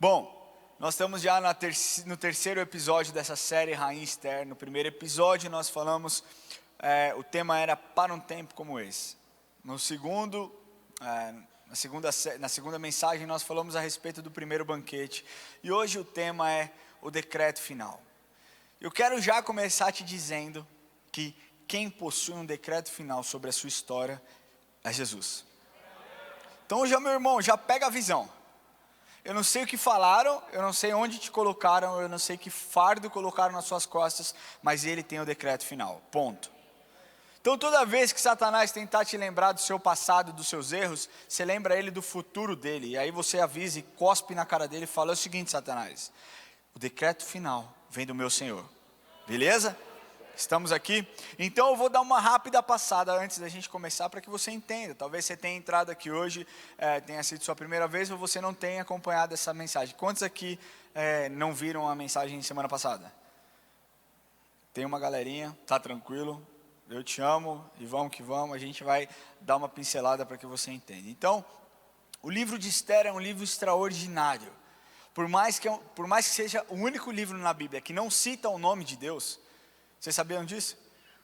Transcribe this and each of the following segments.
Bom, nós estamos já no terceiro episódio dessa série Rainha Esther. No primeiro episódio nós falamos, o tema era Para um Tempo Como Esse. No segundo, na segunda mensagem nós falamos a respeito do primeiro banquete. E hoje o tema é o decreto final. Eu quero já começar te dizendo que quem possui um decreto final sobre a sua história é Jesus. Então já, meu irmão, já pega a visão. Eu não sei o que falaram, eu não sei onde te colocaram, eu não sei que fardo colocaram nas suas costas, mas ele tem o decreto final, ponto. Então toda vez que Satanás tentar te lembrar do seu passado, dos seus erros, você lembra ele do futuro dele, e aí você avisa e cospe na cara dele e fala o seguinte: Satanás, o decreto final vem do meu Senhor, beleza? Estamos aqui? Então eu vou dar uma rápida passada antes da gente começar para que você entenda. Talvez você tenha entrado aqui hoje, tenha sido sua primeira vez, ou você não tenha acompanhado essa mensagem. Quantos aqui não viram a mensagem semana passada? Tem uma galerinha, tá tranquilo, eu te amo e vamos que vamos, a gente vai dar uma pincelada para que você entenda. Então, o livro de Esther é um livro extraordinário. Por mais que seja o único livro na Bíblia que não cita o nome de Deus. Vocês sabiam disso?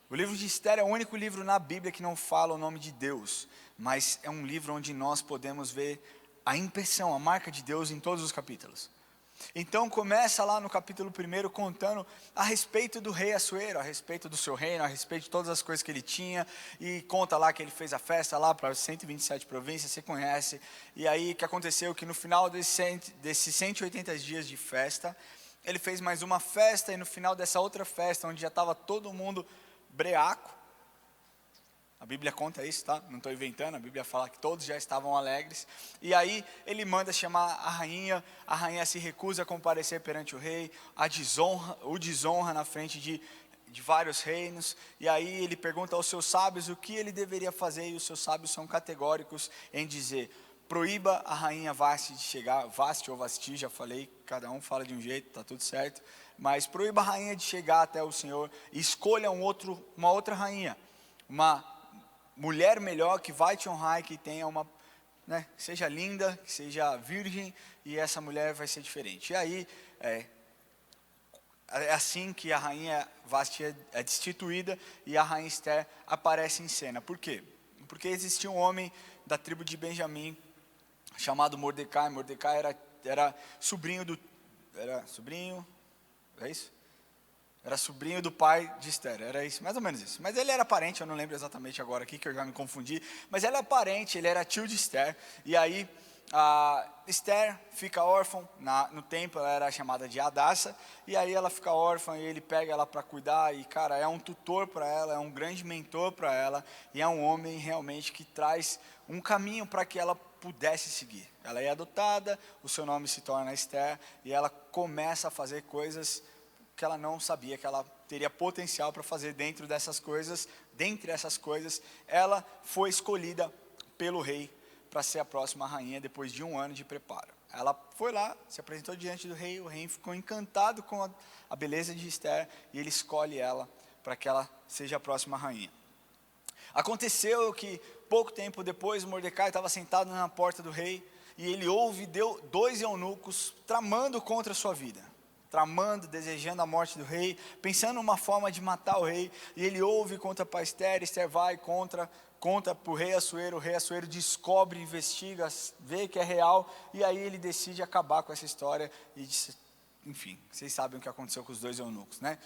O livro de Esther é o único livro na Bíblia que não fala o nome de Deus, mas é um livro onde nós podemos ver a impressão, a marca de Deus em todos os capítulos. Então começa lá no capítulo 1 contando a respeito do rei Assuero, a respeito do seu reino, a respeito de todas as coisas que ele tinha, e conta lá que ele fez a festa lá para 127 províncias, você conhece, e aí o que aconteceu? Que no final desses 180 dias de festa, ele fez mais uma festa, e no final dessa outra festa, onde já estava todo mundo breaco, a Bíblia conta isso, tá? Não estou inventando, a Bíblia fala que todos já estavam alegres, e aí ele manda chamar a rainha se recusa a comparecer perante o rei, o desonra na frente de vários reinos, e aí ele pergunta aos seus sábios o que ele deveria fazer, e os seus sábios são categóricos em dizer: proíba a rainha Vasti de chegar, Vasti ou Vasti, já falei, cada um fala de um jeito, está tudo certo, mas proíba a rainha de chegar até o Senhor, e escolha uma outra rainha, uma mulher melhor que vai te honrar e que tenha que seja linda, que seja virgem, e essa mulher vai ser diferente. E aí, é assim que a rainha Vasti é destituída e a rainha Esther aparece em cena. Por quê? Porque existia um homem da tribo de Benjamim, chamado Mordecai. Mordecai era sobrinho é isso? Era sobrinho do pai de Esther, era isso, mais ou menos isso. Mas ele era parente, eu não lembro exatamente agora aqui, que eu já me confundi. Mas ele era parente, ele era tio de Esther. E aí, Esther fica órfã, no templo ela era chamada de Hadassa. E aí ela fica órfã e ele pega ela para cuidar. E cara, é um tutor para ela, é um grande mentor para ela. E é um homem realmente que traz um caminho para que ela pudesse seguir. Ela é adotada, o seu nome se torna Esther. E ela começa a fazer coisas que ela não sabia que ela teria potencial para fazer. Dentre essas coisas, ela foi escolhida pelo rei para ser a próxima rainha depois de um ano de preparo. Ela foi lá, se apresentou diante do rei, o rei ficou encantado com a beleza de Esther e ele escolhe ela para que ela seja a próxima rainha. Aconteceu que pouco tempo depois Mordecai estava sentado na porta do rei e ele ouve dois eunucos tramando contra a sua vida. Desejando a morte do rei, pensando numa forma de matar o rei, e ele ouve contra para Esther, Esther vai, conta para o rei Assuero descobre, investiga, vê que é real, e aí ele decide acabar com essa história, e enfim, vocês sabem o que aconteceu com os dois eunucos, né?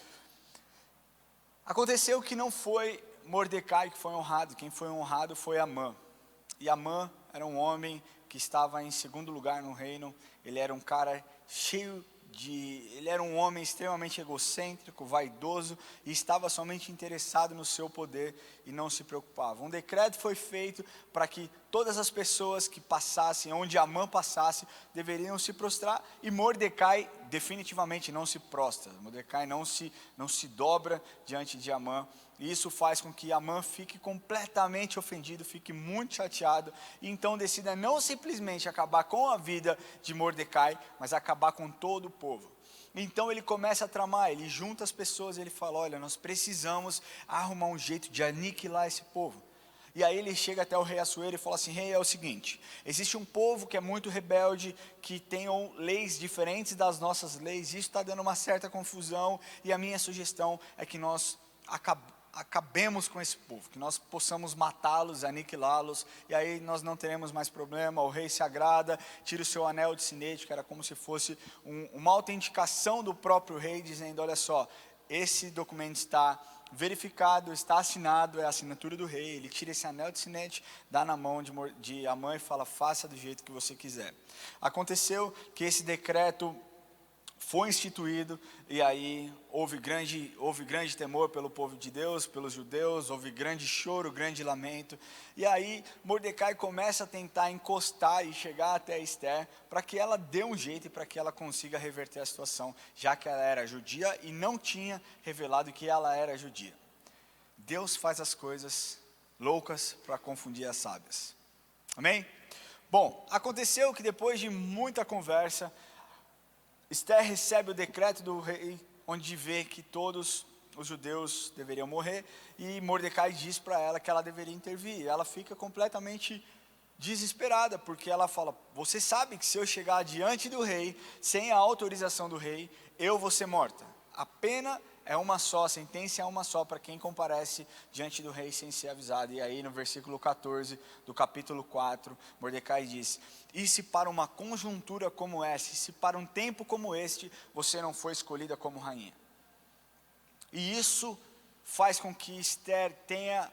Aconteceu que não foi Mordecai que foi honrado, quem foi honrado foi Amã, e Amã era um homem que estava em segundo lugar no reino, ele era um cara ele era um homem extremamente egocêntrico, vaidoso, e estava somente interessado no seu poder e não se preocupava. Um decreto foi feito para que todas as pessoas que passassem, onde Amã passasse, deveriam se prostrar, e Mordecai definitivamente não se prostra. Mordecai não se dobra diante de Amã, e isso faz com que Amã fique completamente ofendido, fique muito chateado, e então decida não simplesmente acabar com a vida de Mordecai, mas acabar com todo o povo. Então ele começa a tramar, ele junta as pessoas, ele fala: olha, nós precisamos arrumar um jeito de aniquilar esse povo. E aí ele chega até o rei Assuero e fala assim: rei, é o seguinte, existe um povo que é muito rebelde, que tem leis diferentes das nossas leis, isso está dando uma certa confusão, e a minha sugestão é que nós acabemos com esse povo, que nós possamos matá-los, aniquilá-los, e aí nós não teremos mais problema. O rei se agrada, tira o seu anel de sinete, que era como se fosse uma autenticação do próprio rei, dizendo: olha só, esse documento está verificado, está assinado, é a assinatura do rei. Ele tira esse anel de sinete, dá na mão de Amã e fala: faça do jeito que você quiser. Aconteceu que esse decreto foi instituído, e aí houve grande temor pelo povo de Deus, pelos judeus, houve grande choro, grande lamento, e aí Mordecai começa a tentar encostar e chegar até Ester, para que ela dê um jeito e para que ela consiga reverter a situação, já que ela era judia e não tinha revelado que ela era judia. Deus faz as coisas loucas para confundir as sábias, amém? Bom, aconteceu que depois de muita conversa, Ester recebe o decreto do rei, onde vê que todos os judeus deveriam morrer, e Mordecai diz para ela que ela deveria intervir. Ela fica completamente desesperada, porque ela fala: você sabe que se eu chegar diante do rei, sem a autorização do rei, eu vou ser morta. A pena é uma só, a sentença é uma só para quem comparece diante do rei sem ser avisado. E aí no versículo 14 do capítulo 4, Mordecai diz: e se para uma conjuntura como essa, se para um tempo como este, você não foi escolhida como rainha? E isso faz com que Ester tenha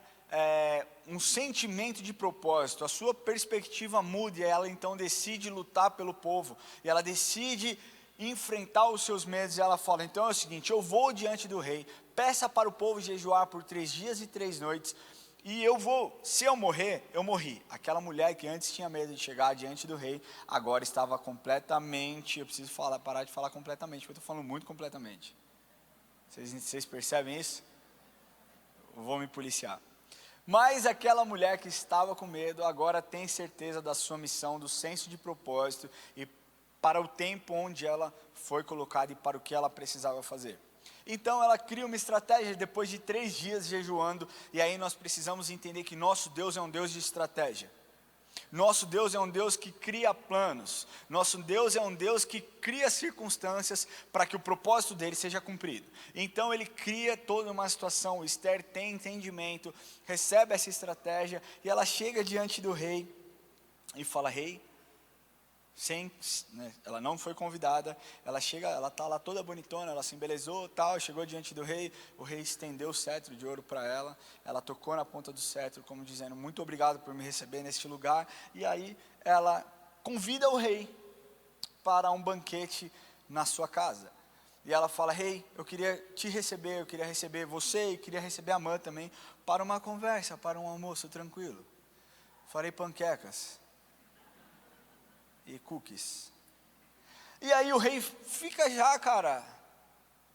um sentimento de propósito, a sua perspectiva muda, e ela então decide lutar pelo povo, e ela decide enfrentar os seus medos, e ela fala: então é o seguinte, eu vou diante do rei, peça para o povo jejuar por 3 dias e 3 noites, e eu vou, se eu morrer, eu morri. Aquela mulher que antes tinha medo de chegar diante do rei, agora estava completamente, eu preciso parar de falar completamente, porque eu estou falando muito completamente. Vocês percebem isso? Eu vou me policiar. Mas aquela mulher que estava com medo, agora tem certeza da sua missão, do senso de propósito, e para o tempo onde ela foi colocada e para o que ela precisava fazer. Então ela cria uma estratégia depois de 3 dias jejuando, e aí nós precisamos entender que nosso Deus é um Deus de estratégia. Nosso Deus é um Deus que cria planos. Nosso Deus é um Deus que cria circunstâncias para que o propósito dele seja cumprido. Então ele cria toda uma situação. Ester tem entendimento, recebe essa estratégia, e ela chega diante do rei e fala: rei, ela não foi convidada, ela chega, ela está lá toda bonitona, ela se embelezou, tal, chegou diante do rei, o rei estendeu o cetro de ouro para ela, ela tocou na ponta do cetro, como dizendo: muito obrigado por me receber neste lugar, e aí ela convida o rei para um banquete na sua casa, e ela fala: rei, eu queria te receber, eu queria receber você, e queria receber a Amã também, para uma conversa, para um almoço tranquilo. Farei panquecas e cookies. E aí o rei fica já, cara,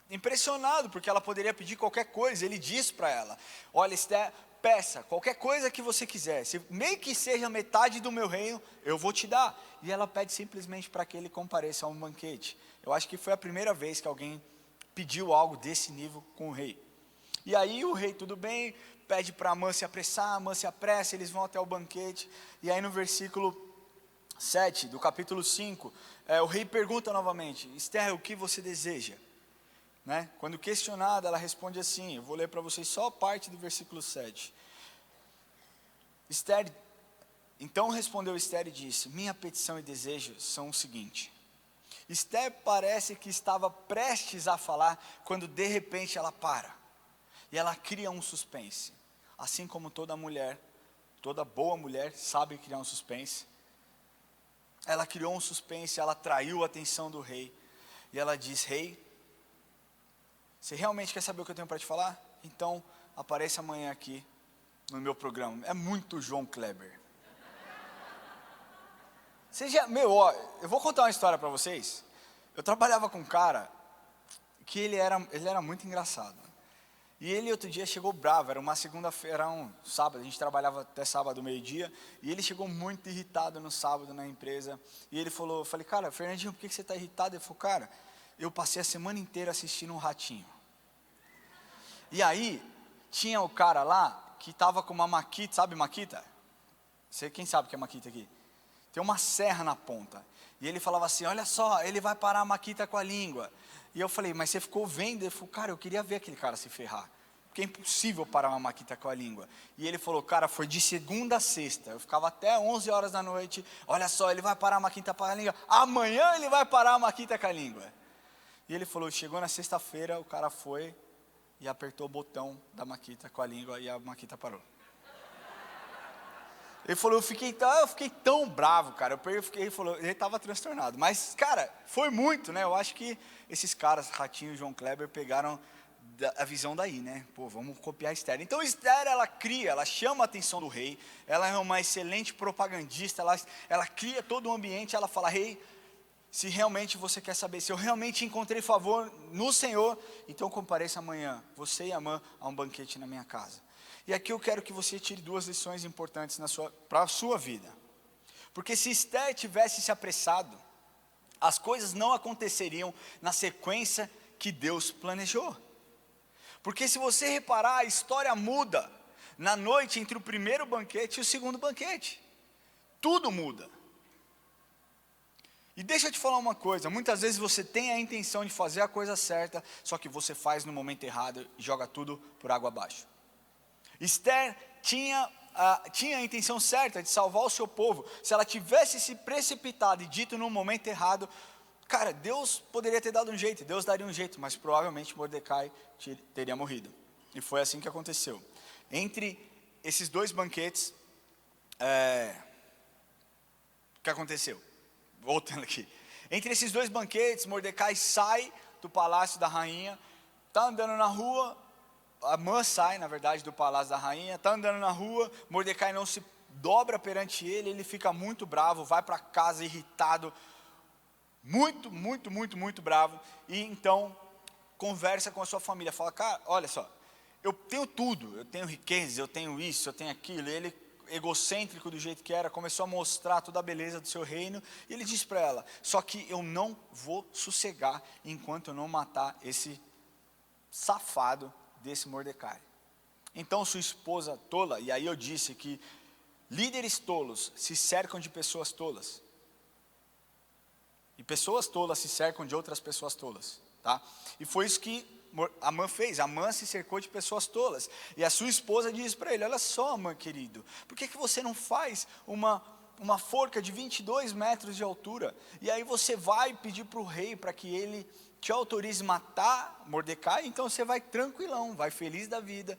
impressionado, porque ela poderia pedir qualquer coisa. Ele diz para ela: olha, Ester, peça qualquer coisa que você quiser, se nem que seja metade do meu reino, eu vou te dar. E ela pede simplesmente para que ele compareça a um banquete. Eu acho que foi a primeira vez que alguém pediu algo desse nível com o rei. E aí o rei, tudo bem, pede para Amã se apressar, Amã se apressa, eles vão até o banquete. E aí no versículo 7 do capítulo 5, o rei pergunta novamente: Ester, o que você deseja? Quando questionada, ela responde assim, eu vou ler para vocês só a parte do versículo 7. Então respondeu Ester e disse: minha petição e desejo são o seguinte. Ester parece que estava prestes a falar, quando de repente ela para, e ela cria um suspense, assim como toda mulher, toda boa mulher sabe criar um suspense. Ela criou um suspense, ela atraiu a atenção do rei, e ela diz: rei, você realmente quer saber o que eu tenho para te falar? Então apareça amanhã aqui no meu programa. É muito João Kleber. Eu vou contar uma história para vocês. Eu trabalhava com um cara que ele era muito engraçado. E ele outro dia chegou bravo, era uma segunda-feira, era um sábado, a gente trabalhava até sábado, meio-dia, e ele chegou muito irritado no sábado na empresa, e ele falou, eu falei: cara, Fernandinho, por que você está irritado? Ele falou: cara, eu passei a semana inteira assistindo um Ratinho. E aí, tinha o cara lá, que estava com uma maquita, sabe maquita? Quem sabe o que é maquita aqui? Tem uma serra na ponta. E ele falava assim, olha só, ele vai parar a maquita com a língua. E eu falei, mas você ficou vendo? Ele falou, cara, eu queria ver aquele cara se ferrar. Porque é impossível parar uma maquita com a língua. E ele falou, cara, foi de segunda a sexta. Eu ficava até 11 horas da noite. Olha só, ele vai parar a maquita com a língua. Amanhã ele vai parar a maquita com a língua. E ele falou, chegou na sexta-feira, o cara foi e apertou o botão da maquita com a língua e a maquita parou. Ele falou, eu fiquei tão bravo, cara. Ele falou, ele estava transtornado. Mas, cara, foi muito, né? Eu acho que esses caras, Ratinho e João Kleber, pegaram a visão daí, né? Pô, vamos copiar a Esther. Então, Esther, ela chama a atenção do rei. Ela é uma excelente propagandista. Ela cria todo o ambiente. Ela fala, rei, se realmente você quer saber, se eu realmente encontrei favor no Senhor, então compareça amanhã, você e Amã, a um banquete na minha casa. E aqui eu quero que você tire duas lições importantes para a sua vida. Porque se Esther tivesse se apressado, as coisas não aconteceriam na sequência que Deus planejou. Porque se você reparar, a história muda na noite entre o primeiro banquete e o segundo banquete. Tudo muda. E deixa eu te falar uma coisa, muitas vezes você tem a intenção de fazer a coisa certa, só que você faz no momento errado e joga tudo por água abaixo. Esther tinha a intenção certa de salvar o seu povo. Se ela tivesse se precipitado e dito no momento errado, cara, Deus poderia ter dado um jeito, Deus daria um jeito, mas provavelmente Mordecai teria morrido. E foi assim que aconteceu. Entre esses dois banquetes, o que aconteceu? Voltando aqui. Entre esses dois banquetes, Mordecai sai do palácio da rainha, está andando na rua. Amã sai, na verdade, do palácio da rainha, está andando na rua, Mordecai não se dobra perante ele, ele fica muito bravo, vai para casa irritado, muito bravo, e então conversa com a sua família, fala, cara, olha só, eu tenho tudo, eu tenho riqueza, eu tenho isso, eu tenho aquilo, e ele, egocêntrico do jeito que era, começou a mostrar toda a beleza do seu reino, e ele diz para ela, só que eu não vou sossegar enquanto eu não matar esse safado desse Mordecai. Então sua esposa tola, e aí eu disse que líderes tolos se cercam de pessoas tolas. E pessoas tolas se cercam de outras pessoas tolas, tá? E foi isso que Amã fez. Amã se cercou de pessoas tolas. E a sua esposa diz para ele, olha só, Amã querido, por que você não faz uma forca de 22 metros de altura? E aí você vai pedir para o rei para que ele te autorize matar Mordecai, então você vai tranquilão, vai feliz da vida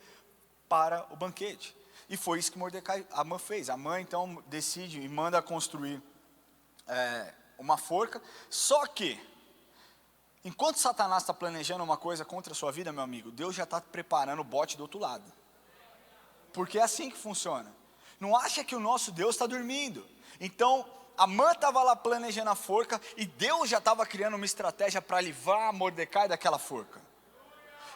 para o banquete. E foi isso que Amã fez. Amã então decide e manda construir uma forca, só que, enquanto Satanás está planejando uma coisa contra a sua vida, meu amigo, Deus já está preparando o bote do outro lado. Porque é assim que funciona. Não acha que o nosso Deus está dormindo. Então, Amã estava lá planejando a forca e Deus já estava criando uma estratégia para livrar Mordecai daquela forca.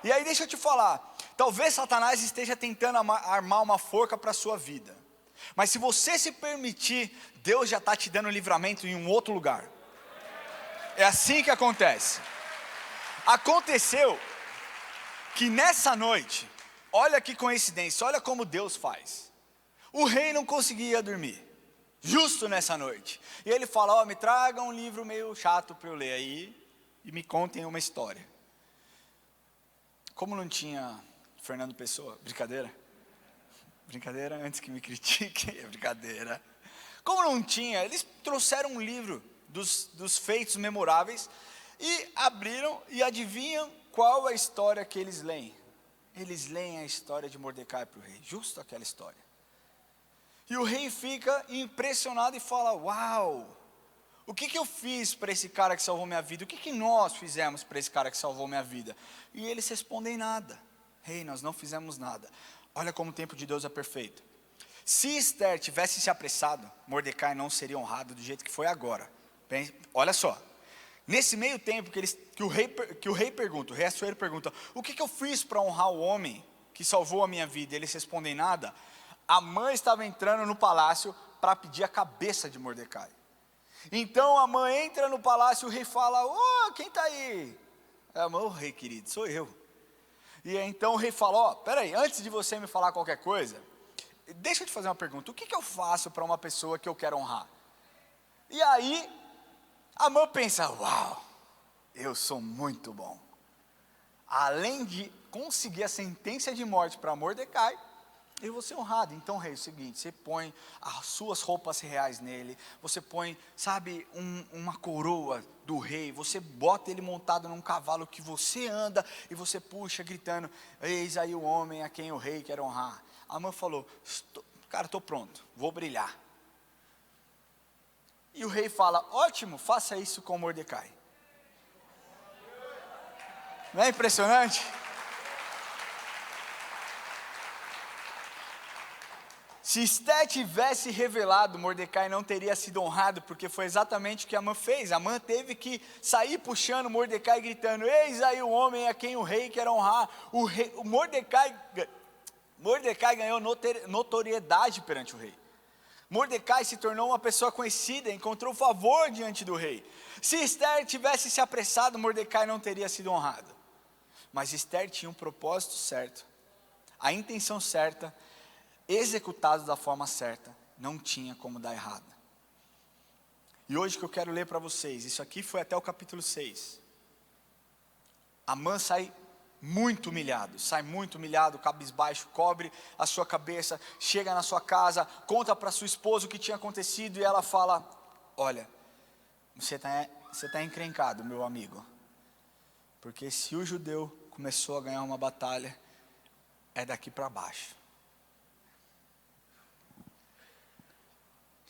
E aí deixa eu te falar, talvez Satanás esteja tentando armar uma forca para a sua vida. Mas se você se permitir, Deus já está te dando livramento em um outro lugar. É assim que acontece. Aconteceu que nessa noite, olha que coincidência, olha como Deus faz. O rei não conseguia dormir. Justo nessa noite. E ele fala, me traga um livro meio chato para eu ler aí e me contem uma história. Como não tinha Fernando Pessoa, brincadeira, antes que me critique, é brincadeira. Como não tinha, eles trouxeram um livro dos feitos memoráveis e abriram e adivinham qual é a história que eles leem. Eles leem a história de Mordecai para o rei, justo aquela história. E o rei fica impressionado e fala, uau, o que eu fiz para esse cara que salvou minha vida? O que nós fizemos para esse cara que salvou minha vida? E eles respondem nada. Rei, nós não fizemos nada. Olha como o tempo de Deus é perfeito. Se Esther tivesse se apressado, Mordecai não seria honrado do jeito que foi agora. Olha só, nesse meio tempo que o rei pergunta, o rei Assuero pergunta, o que eu fiz para honrar o homem que salvou a minha vida? Eles respondem nada. Amã estava entrando no palácio para pedir a cabeça de Mordecai. Então Amã entra no palácio e o rei fala, quem está aí? Amã, rei querido, sou eu. E então o rei fala, ó, peraí, antes de você me falar qualquer coisa, deixa eu te fazer uma pergunta, o que eu faço para uma pessoa que eu quero honrar? E aí, Amã pensa, uau, eu sou muito bom. Além de conseguir a sentença de morte para Mordecai, eu vou ser honrado. Então, rei, é o seguinte, você põe as suas roupas reais nele, você põe, sabe, uma coroa do rei, você bota ele montado num cavalo que você anda, e você puxa gritando, eis aí o homem a quem o rei quer honrar. Amã falou, cara, estou pronto, vou brilhar. E o rei fala, ótimo, faça isso com Mordecai. Não é impressionante? Se Esther tivesse revelado, Mordecai não teria sido honrado, porque foi exatamente o que Amã fez. Amã teve que sair puxando Mordecai, gritando, eis aí o homem a quem o rei quer honrar. Mordecai ganhou notoriedade perante o rei. Mordecai se tornou uma pessoa conhecida, encontrou favor diante do rei. Se Esther tivesse se apressado, Mordecai não teria sido honrado. Mas Esther tinha um propósito certo, a intenção certa, executado da forma certa, não tinha como dar errado. E hoje que eu quero ler para vocês, isso aqui foi até o capítulo 6. Amã sai muito humilhado, cabisbaixo, cobre a sua cabeça, chega na sua casa, conta para sua esposa o que tinha acontecido, e ela fala, olha, você está encrencado, meu amigo, porque se o judeu começou a ganhar uma batalha, é daqui para baixo.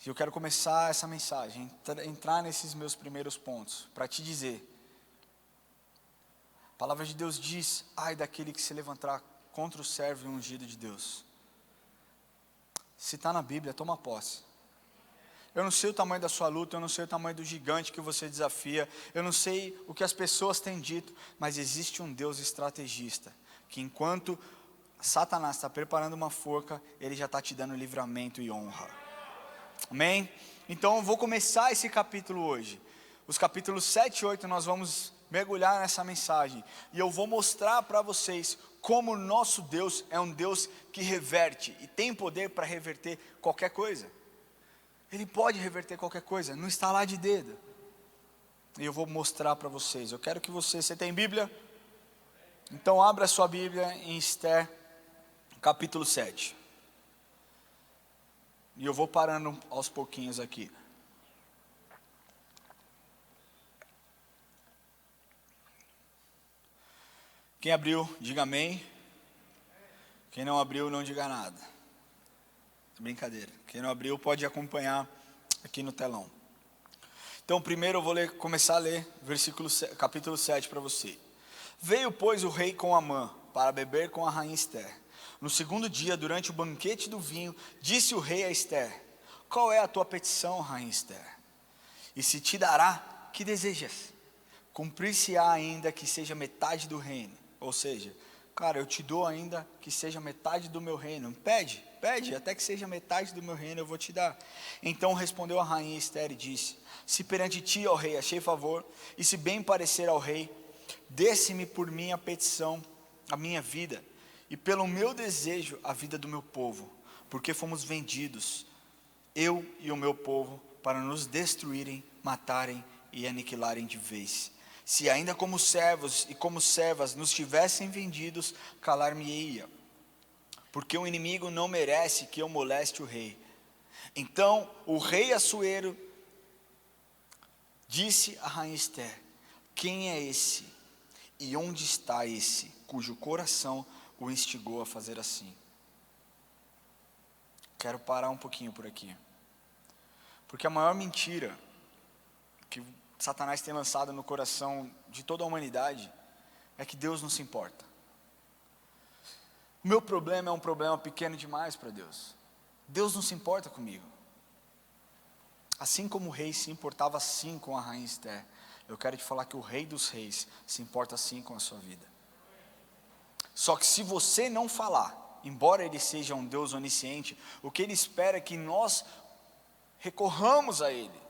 E eu quero começar essa mensagem, entrar nesses meus primeiros pontos, para te dizer, a palavra de Deus diz, ai daquele que se levantar contra o servo e o ungido de Deus. Se está na Bíblia, toma posse. Eu não sei o tamanho da sua luta, eu não sei o tamanho do gigante que você desafia, eu não sei o que as pessoas têm dito, mas existe um Deus estrategista, que enquanto Satanás está preparando uma forca, ele já está te dando livramento e honra. Amém? Então eu vou começar esse capítulo hoje. Os capítulos 7 e 8 nós vamos mergulhar nessa mensagem. E eu vou mostrar para vocês como o nosso Deus é um Deus que reverte. E tem poder para reverter qualquer coisa. Ele pode reverter qualquer coisa, não está lá de dedo. E eu vou mostrar para vocês. Eu quero que você tem Bíblia? Então abra a sua Bíblia em Esther, capítulo 7. E eu vou parando aos pouquinhos aqui. Quem abriu, diga amém. Quem não abriu, não diga nada. Brincadeira. Quem não abriu, pode acompanhar aqui no telão. Então, primeiro eu vou começar a ler capítulo 7 para você. Veio, pois, o rei com Amã, para beber com a rainha Esther. No segundo dia, durante o banquete do vinho, disse o rei a Esther, qual é a tua petição, rainha Esther? E se te dará, que desejas? Cumprir-se-á ainda que seja metade do reino. Ou seja, cara, eu te dou ainda que seja metade do meu reino. Pede, até que seja metade do meu reino eu vou te dar. Então respondeu a rainha Esther e disse, se perante ti, ó rei, achei favor, e se bem parecer ao rei, dê-se-me por minha petição a minha vida, e pelo meu desejo a vida do meu povo, porque fomos vendidos, eu e o meu povo, para nos destruírem, matarem e aniquilarem de vez. Se ainda como servos e como servas nos tivessem vendidos, calar-me-ia, porque o inimigo não merece que eu moleste o rei. Então o rei Assuero disse a rainha Esther, quem é esse e onde está esse cujo coração o instigou a fazer assim? Quero parar um pouquinho por aqui, porque a maior mentira que Satanás tem lançado no coração de toda a humanidade é que Deus não se importa. O meu problema é um problema pequeno demais para Deus. Deus não se importa comigo. Assim como o rei se importava sim com a rainha Esther, eu quero te falar que o rei dos reis se importa sim com a sua vida. Só que se você não falar, embora ele seja um Deus onisciente, o que ele espera é que nós recorramos a ele,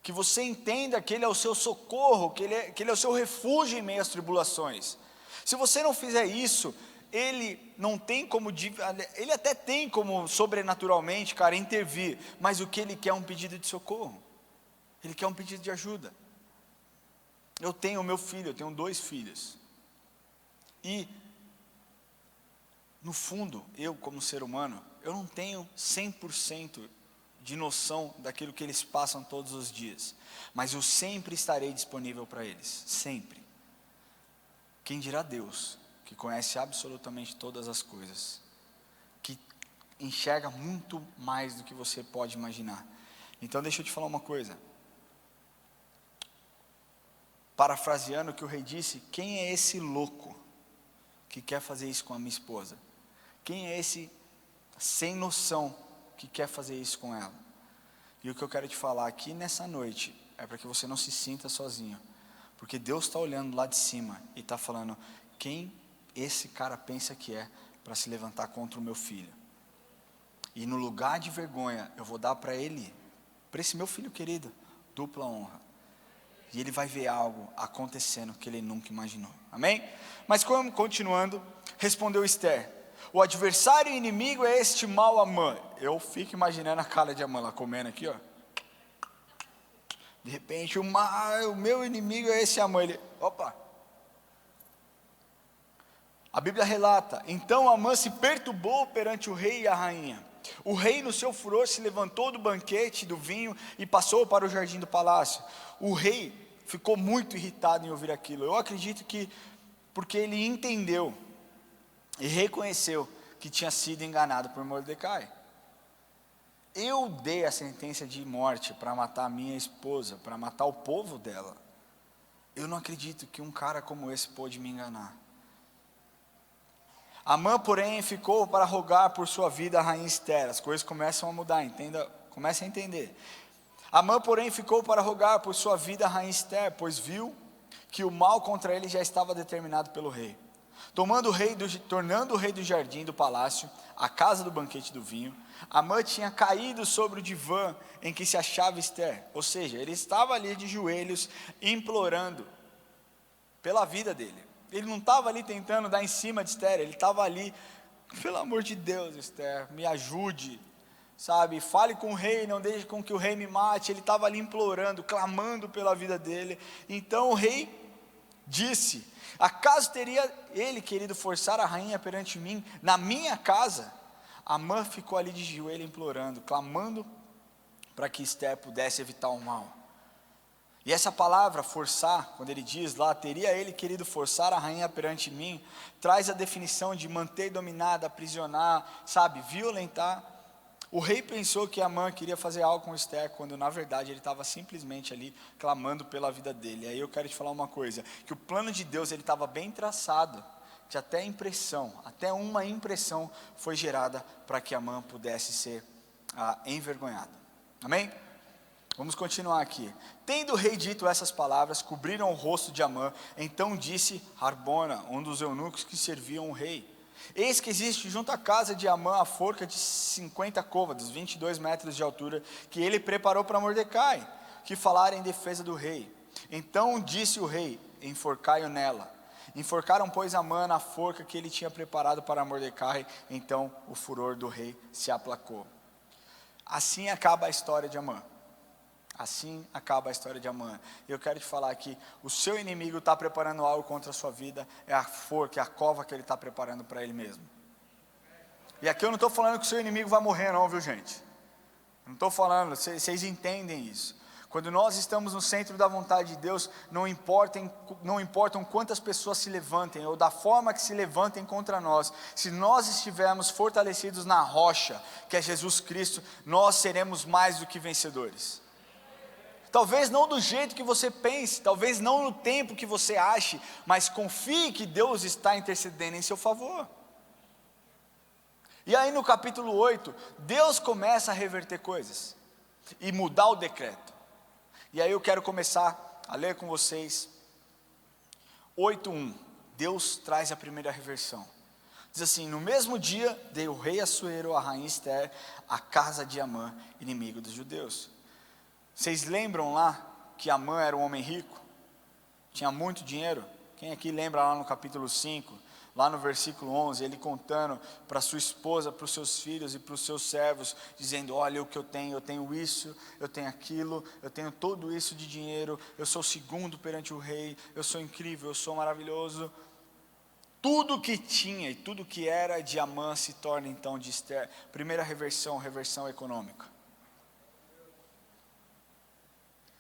que você entenda que ele é o seu socorro, que ele é o seu refúgio em meio às tribulações. Se você não fizer isso, ele não tem como, ele até tem como sobrenaturalmente, cara, intervir, mas o que ele quer é um pedido de socorro, ele quer um pedido de ajuda. Eu tenho o meu filho, eu tenho 2 filhos, e no fundo, eu como ser humano, eu não tenho 100% de noção daquilo que eles passam todos os dias, mas eu sempre estarei disponível para eles, sempre. Quem dirá Deus, que conhece absolutamente todas as coisas, que enxerga muito mais do que você pode imaginar. Então deixa eu te falar uma coisa, parafraseando o que o rei disse: quem é esse louco que quer fazer isso com a minha esposa? Quem é esse sem noção que quer fazer isso com ela? E o que eu quero te falar aqui nessa noite é para que você não se sinta sozinho, porque Deus está olhando lá de cima e está falando: quem esse cara pensa que é para se levantar contra o meu filho? E no lugar de vergonha eu vou dar para ele, para esse meu filho querido, dupla honra. E ele vai ver algo acontecendo que ele nunca imaginou. Amém? Mas continuando, respondeu Esther: o adversário e inimigo é este mal Amã. Eu fico imaginando a cara de Amã lá comendo aqui, ó. De repente, o meu inimigo é esse Amã. Ele, opa. A Bíblia relata: então Amã se perturbou perante o rei e a rainha. O rei, no seu furor, se levantou do banquete do vinho e passou para o jardim do palácio. O rei ficou muito irritado em ouvir aquilo. Eu acredito que porque ele entendeu e reconheceu que tinha sido enganado por Mordecai. Eu dei a sentença de morte para matar a minha esposa, para matar o povo dela. Eu não acredito que um cara como esse pôde me enganar. Amã, porém, ficou para rogar por sua vida a rainha Esther. As coisas começam a mudar, comece a entender. Amã, porém, ficou para rogar por sua vida a rainha Esther, pois viu que o mal contra ele já estava determinado pelo rei. Tornando o rei do jardim do palácio, a casa do banquete do vinho, Amã tinha caído sobre o divã em que se achava Esther. Ou seja, ele estava ali de joelhos, implorando pela vida dele. Ele não estava ali tentando dar em cima de Esther, ele estava ali: pelo amor de Deus, Esther, me ajude, sabe, fale com o rei, não deixe com que o rei me mate. Ele estava ali implorando, clamando pela vida dele. Então o rei disse: acaso teria ele querido forçar a rainha perante mim, na minha casa? Amã ficou ali de joelho implorando, clamando para que Esther pudesse evitar o mal. E essa palavra forçar, quando ele diz lá, teria ele querido forçar a rainha perante mim, traz a definição de manter dominada, aprisionar, sabe, violentar. O rei pensou que Amã queria fazer algo com Esther, quando na verdade ele estava simplesmente ali clamando pela vida dele. Aí eu quero te falar uma coisa, que o plano de Deus ele estava bem traçado, que até uma impressão foi gerada para que Amã pudesse ser envergonhado. Amém? Vamos continuar aqui. Tendo o rei dito essas palavras, cobriram o rosto de Amã. Então disse Harbona, um dos eunucos que serviam o rei: eis que existe junto à casa de Amã a forca de 50 côvados, 22 metros de altura, que ele preparou para Mordecai, que falara em defesa do rei. Então disse o rei: enforcai-o nela. Enforcaram, pois, Amã na forca que ele tinha preparado para Mordecai. Então o furor do rei se aplacou. Assim acaba a história de Amã. Assim acaba a história de Amã. Eu quero te falar que o seu inimigo está preparando algo contra a sua vida. É a forca, é a cova que ele está preparando para ele mesmo. E aqui eu não estou falando que o seu inimigo vai morrer não, viu gente? Não estou falando, vocês entendem isso. Quando nós estamos no centro da vontade de Deus, não importam quantas pessoas se levantem, ou da forma que se levantem contra nós. Se nós estivermos fortalecidos na rocha, que é Jesus Cristo, nós seremos mais do que vencedores. Talvez não do jeito que você pense, talvez não no tempo que você ache, mas confie que Deus está intercedendo em seu favor. E aí no capítulo 8, Deus começa a reverter coisas e mudar o decreto. E aí eu quero começar a ler com vocês 8:1. Deus traz a primeira reversão. Diz assim: no mesmo dia deu o rei Assuero a rainha Esther a casa de Amã, inimigo dos judeus. Vocês lembram lá que Amã era um homem rico? Tinha muito dinheiro? Quem aqui lembra lá no capítulo 5, lá no versículo 11, ele contando para sua esposa, para os seus filhos e para os seus servos, dizendo: olha o que eu tenho isso, eu tenho aquilo, eu tenho tudo isso de dinheiro, eu sou segundo perante o rei, eu sou incrível, eu sou maravilhoso. Tudo que tinha e tudo que era de Amã se torna então de Ester. Primeira reversão econômica.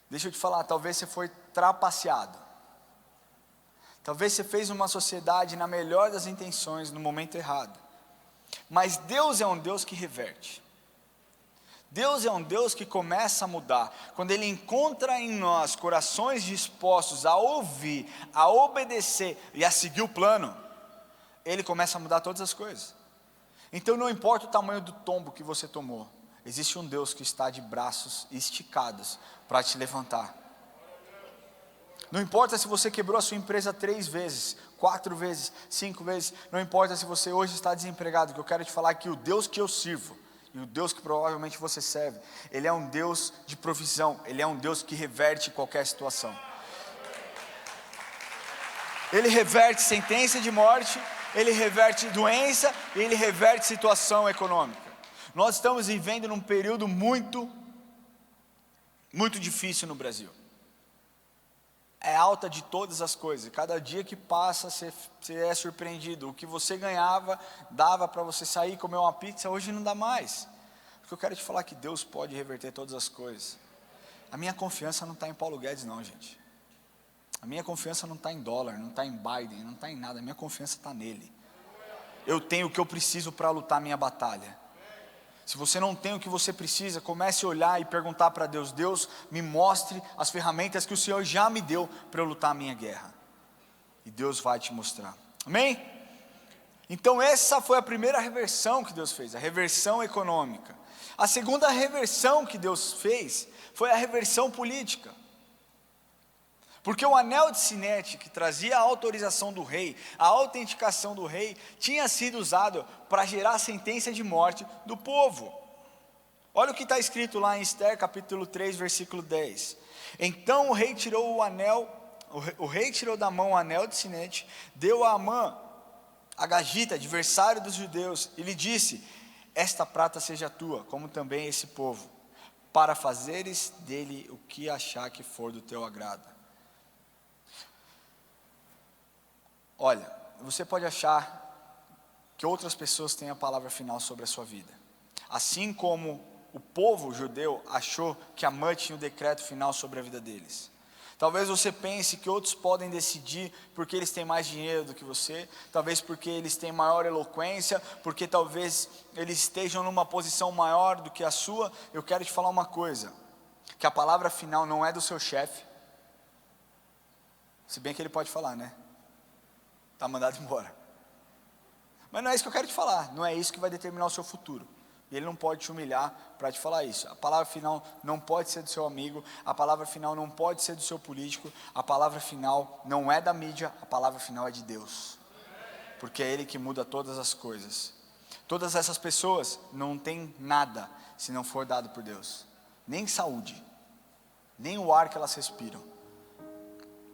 Deixa eu te falar, talvez você foi trapaceado. Talvez você fez uma sociedade na melhor das intenções, no momento errado. Mas Deus é um Deus que reverte. Deus é um Deus que começa a mudar. Quando Ele encontra em nós corações dispostos a ouvir, a obedecer e a seguir o plano, Ele começa a mudar todas as coisas. Então não importa o tamanho do tombo que você tomou, existe um Deus que está de braços esticados para te levantar. Não importa se você quebrou a sua empresa 3 vezes, 4 vezes, 5 vezes. Não importa se você hoje está desempregado. Que eu quero te falar que o Deus que eu sirvo, e o Deus que provavelmente você serve, Ele é um Deus de provisão. Ele é um Deus que reverte qualquer situação. Ele reverte sentença de morte, Ele reverte doença, e Ele reverte situação econômica. Nós estamos vivendo num período muito difícil no Brasil. É alta de todas as coisas. Cada dia que passa, você é surpreendido. O que você ganhava, dava para você sair e comer uma pizza, hoje não dá mais. Porque eu quero te falar que Deus pode reverter todas as coisas. A minha confiança não está em Paulo Guedes não, gente. A minha confiança não está em dólar, não está em Biden, não está em nada. A minha confiança está nele. Eu tenho o que eu preciso para lutar a minha batalha. Se você não tem o que você precisa, comece a olhar e perguntar para Deus: Deus, me mostre as ferramentas que o Senhor já me deu para eu lutar a minha guerra. E Deus vai te mostrar. Amém? Então essa foi a primeira reversão que Deus fez, a reversão econômica. A segunda reversão que Deus fez foi a reversão política. Porque o anel de sinete, que trazia a autorização do rei, a autenticação do rei, tinha sido usado para gerar sentença de morte do povo. Olha o que está escrito lá em Ester, capítulo 3, versículo 10. Então o rei tirou o anel, o rei tirou da mão o anel de sinete, deu a Amã, Agagita, adversário dos judeus, e lhe disse: esta prata seja tua, como também esse povo, para fazeres dele o que achar que for do teu agrado. Olha, você pode achar que outras pessoas têm a palavra final sobre a sua vida. Assim como o povo judeu achou que Amã tinha o decreto final sobre a vida deles. Talvez você pense que outros podem decidir porque eles têm mais dinheiro do que você. Talvez porque eles têm maior eloquência. Porque talvez eles estejam numa posição maior do que a sua. Eu quero te falar uma coisa. Que a palavra final não é do seu chefe. Se bem que ele pode falar, né? Está mandado embora. Mas não é isso que eu quero te falar. Não é isso que vai determinar o seu futuro. E ele não pode te humilhar para te falar isso. A palavra final não pode ser do seu amigo. A palavra final não pode ser do seu político. A palavra final não é da mídia. A palavra final é de Deus. Porque é Ele que muda todas as coisas. Todas essas pessoas não têm nada se não for dado por Deus. Nem saúde. Nem o ar que elas respiram.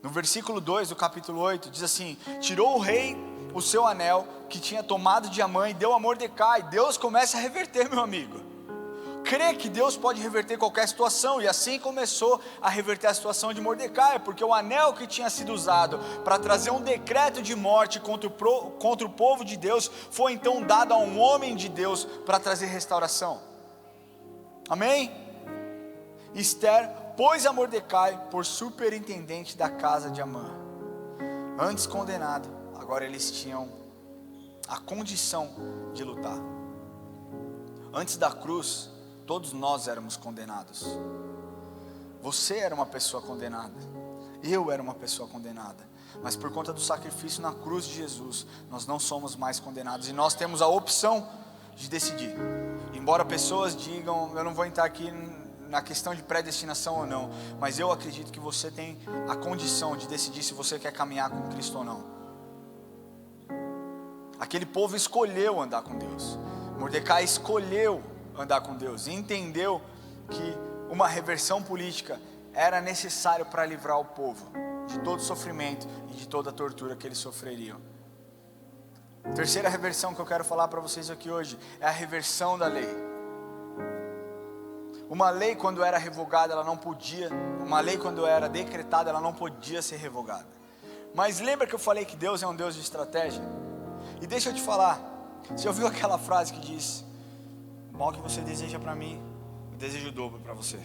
No versículo 2 do capítulo 8, diz assim: tirou o rei o seu anel que tinha tomado de Amã e deu a Mordecai. Deus começa a reverter, meu amigo. Crê que Deus pode reverter qualquer situação. E assim começou a reverter a situação de Mordecai. Porque o anel que tinha sido usado para trazer um decreto de morte contra o povo de Deus, foi então dado a um homem de Deus para trazer restauração. Amém? Ester pôs a Mordecai por superintendente da casa de Amã. Antes condenado, agora eles tinham a condição de lutar. Antes da cruz, todos nós éramos condenados. Você era uma pessoa condenada. Eu era uma pessoa condenada. Mas por conta do sacrifício na cruz de Jesus, nós não somos mais condenados. E nós temos a opção de decidir. Embora pessoas digam, eu não vou entrar aqui na questão de predestinação ou não, mas eu acredito que você tem a condição de decidir se você quer caminhar com Cristo ou não. Aquele povo escolheu andar com Deus. Mordecai escolheu andar com Deus e entendeu que uma reversão política era necessário para livrar o povo. de todo sofrimento e de toda a tortura que eles sofreriam. A terceira reversão que eu quero falar para vocês aqui hoje é a reversão da lei. Uma lei, quando era revogada, ela não podia, uma lei quando era decretada, ela não podia ser revogada. Mas lembra que eu falei que Deus é um Deus de estratégia? E deixa eu te falar, você ouviu aquela frase que diz: o mal que você deseja para mim, eu desejo o dobro para você.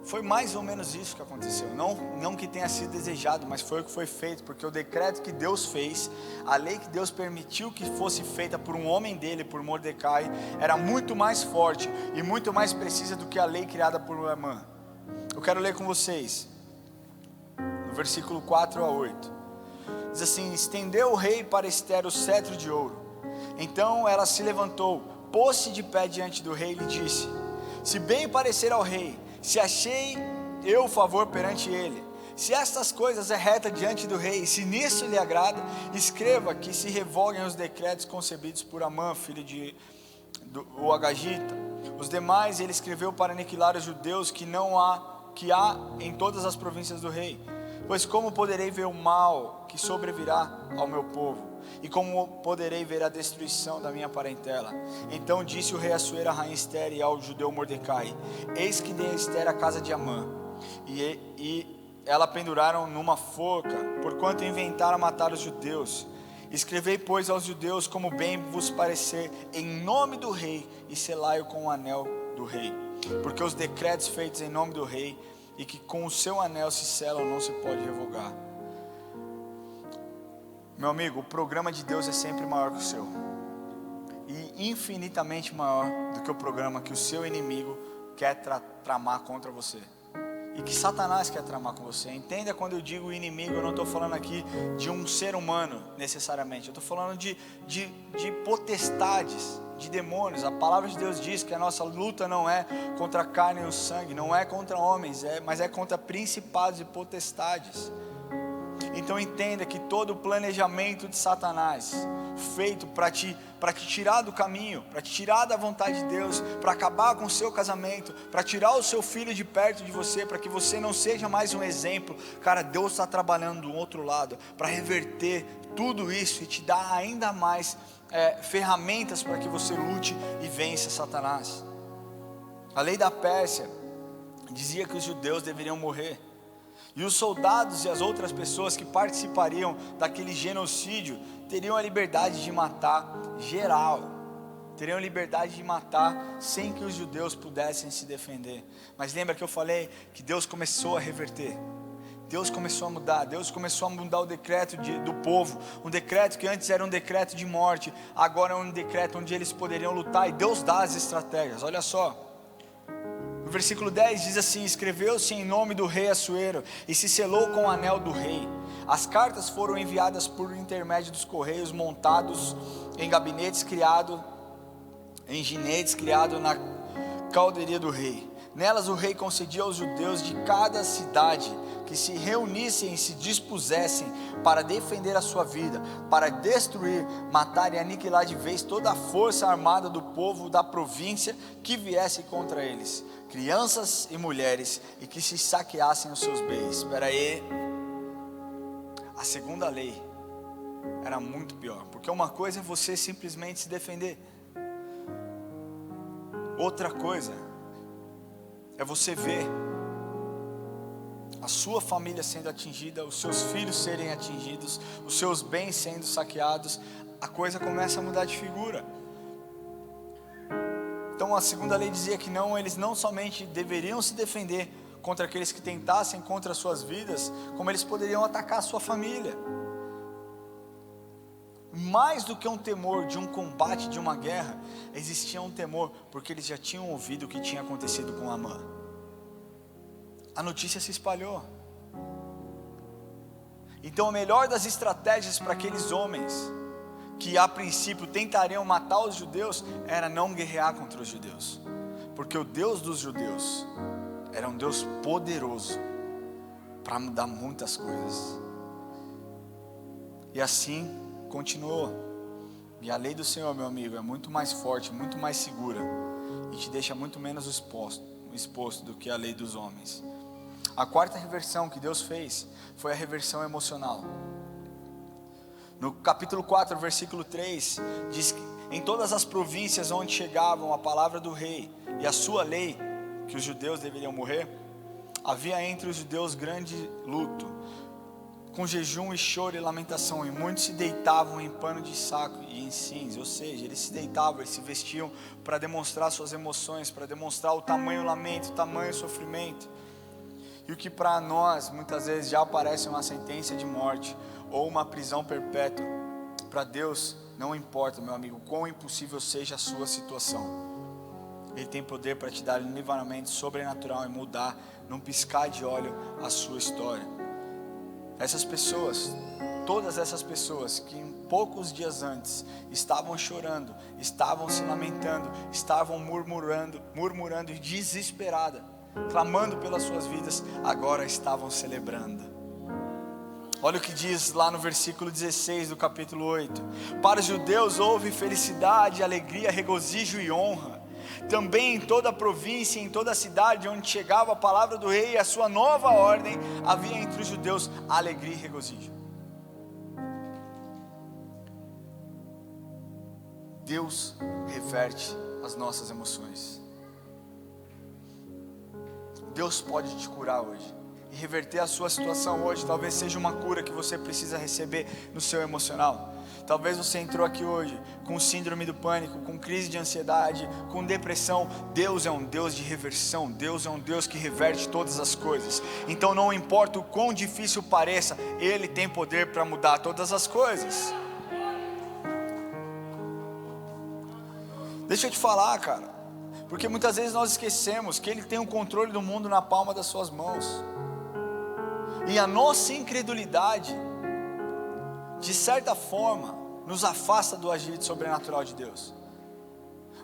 Foi mais ou menos isso que aconteceu, não que tenha sido desejado, mas foi o que foi feito, porque o decreto que Deus fez, a lei que Deus permitiu que fosse feita por um homem dele, por Mordecai, era muito mais forte e muito mais precisa do que a lei criada por Amã. Eu quero ler com vocês, no versículo 4 a 8, diz assim: estendeu o rei para Ester o cetro de ouro, então ela se levantou, pôs-se de pé diante do rei e lhe disse: se bem parecer ao rei, se achei eu favor perante ele, se estas coisas é reta diante do rei, se nisso lhe agrada, escreva que se revoguem os decretos concebidos por Amã, filho o Agagita. Os demais ele escreveu para aniquilar os judeus que há em todas as províncias do rei. Pois como poderei ver o mal que sobrevirá ao meu povo? E como poderei ver a destruição da minha parentela? Então disse o rei Assuero à rainha Ester e ao judeu Mordecai: eis que dei a Ester a casa de Amã, e ela penduraram numa forca, porquanto inventaram matar os judeus. Escrevei, pois, aos judeus como bem vos parecer, em nome do rei, e selai-o com o anel do rei. Porque os decretos feitos em nome do rei, e que com o seu anel se selam, não se pode revogar. Meu amigo, o programa de Deus é sempre maior que o seu, e infinitamente maior do que o programa que o seu inimigo quer tramar contra você, e que Satanás quer tramar com você. Entenda, quando eu digo inimigo, eu não estou falando aqui de um ser humano necessariamente, eu estou falando de potestades, de demônios. A palavra de Deus diz que a nossa luta não é contra a carne e o sangue, não é contra homens, mas é contra principados e potestades. Então entenda que todo o planejamento de Satanás, feito para te tirar do caminho, para te tirar da vontade de Deus, para acabar com o seu casamento, para tirar o seu filho de perto de você, para que você não seja mais um exemplo, cara, Deus está trabalhando do outro lado, para reverter tudo isso e te dar ainda mais ferramentas para que você lute e vença Satanás. A lei da Pérsia dizia que os judeus deveriam morrer, e os soldados e as outras pessoas que participariam daquele genocídio teriam a liberdade de matar geral, teriam a liberdade de matar sem que os judeus pudessem se defender. Mas lembra que eu falei que Deus começou a reverter, Deus começou a mudar, Deus começou a mudar o decreto do povo. Um decreto que antes era um decreto de morte, agora é um decreto onde eles poderiam lutar, e Deus dá as estratégias. Olha só, no versículo 10 diz assim: escreveu-se em nome do rei Assuero e se selou com o anel do rei. As cartas foram enviadas por intermédio dos correios, montados em ginetes criado na caldeira do rei. Nelas o rei concedia aos judeus de cada cidade que se reunissem e se dispusessem para defender a sua vida, para destruir, matar e aniquilar de vez toda a força armada do povo da província que viesse contra eles, crianças e mulheres, e que se saqueassem os seus bens. Espera aí, a segunda lei era muito pior, porque uma coisa é você simplesmente se defender, outra coisa é você ver a sua família sendo atingida, os seus filhos serem atingidos, os seus bens sendo saqueados. A coisa começa a mudar de figura. Então a segunda lei dizia que eles não somente deveriam se defender contra aqueles que tentassem contra as suas vidas, como eles poderiam atacar a sua família. Mais do que um temor de um combate, de uma guerra, existia um temor, porque eles já tinham ouvido o que tinha acontecido com Amã. A notícia se espalhou. Então a melhor das estratégias para aqueles homens que a princípio tentariam matar os judeus era não guerrear contra os judeus, porque o Deus dos judeus era um Deus poderoso para mudar muitas coisas. E assim continuou. E a lei do Senhor, meu amigo, é muito mais forte, muito mais segura, e te deixa muito menos exposto do que a lei dos homens. A quarta reversão que Deus fez foi a reversão emocional. No capítulo 4, versículo 3, diz que em todas as províncias onde chegavam a palavra do rei e a sua lei, que os judeus deveriam morrer, havia entre os judeus grande luto, com jejum e choro e lamentação, e muitos se deitavam em pano de saco e em cinza, ou seja, eles se deitavam, eles se vestiam para demonstrar suas emoções, para demonstrar o tamanho lamento, o tamanho sofrimento. E o que para nós muitas vezes já parece uma sentença de morte ou uma prisão perpétua, para Deus não importa, meu amigo, quão impossível seja a sua situação. Ele tem poder para te dar um livramento sobrenatural e mudar num piscar de olho a sua história. Essas pessoas, todas essas pessoas que em poucos dias antes estavam chorando, estavam se lamentando, estavam murmurando e desesperada, clamando pelas suas vidas, agora estavam celebrando. Olha o que diz lá no versículo 16 do capítulo 8: para os judeus houve felicidade, alegria, regozijo e honra. Também em toda a província, em toda a cidade onde chegava a palavra do rei e a sua nova ordem, havia entre os judeus alegria e regozijo. Deus reverte as nossas emoções. Deus pode te curar hoje e reverter a sua situação hoje. Talvez seja uma cura que você precisa receber no seu emocional. Talvez você entrou aqui hoje com síndrome do pânico, com crise de ansiedade, com depressão. Deus é um Deus de reversão. Deus é um Deus que reverte todas as coisas. Então não importa o quão difícil pareça, Ele tem poder para mudar todas as coisas. Deixa eu te falar, cara, porque muitas vezes nós esquecemos que Ele tem o controle do mundo na palma das suas mãos. E a nossa incredulidade, de certa forma, nos afasta do agir sobrenatural de Deus.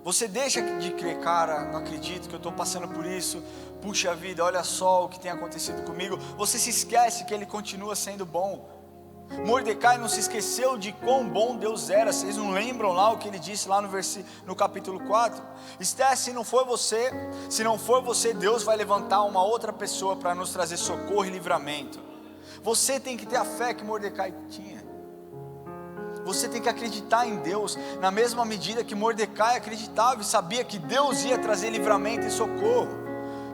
Você deixa de crer, cara, não acredito que eu estou passando por isso, puxa vida, olha só o que tem acontecido comigo. Você se esquece que Ele continua sendo bom. Mordecai não se esqueceu de quão bom Deus era. Vocês não lembram lá o que ele disse lá no capítulo 4? Esther, se não for você, Deus vai levantar uma outra pessoa para nos trazer socorro e livramento. Você tem que ter a fé que Mordecai tinha. Você tem que acreditar em Deus na mesma medida que Mordecai acreditava e sabia que Deus ia trazer livramento e socorro.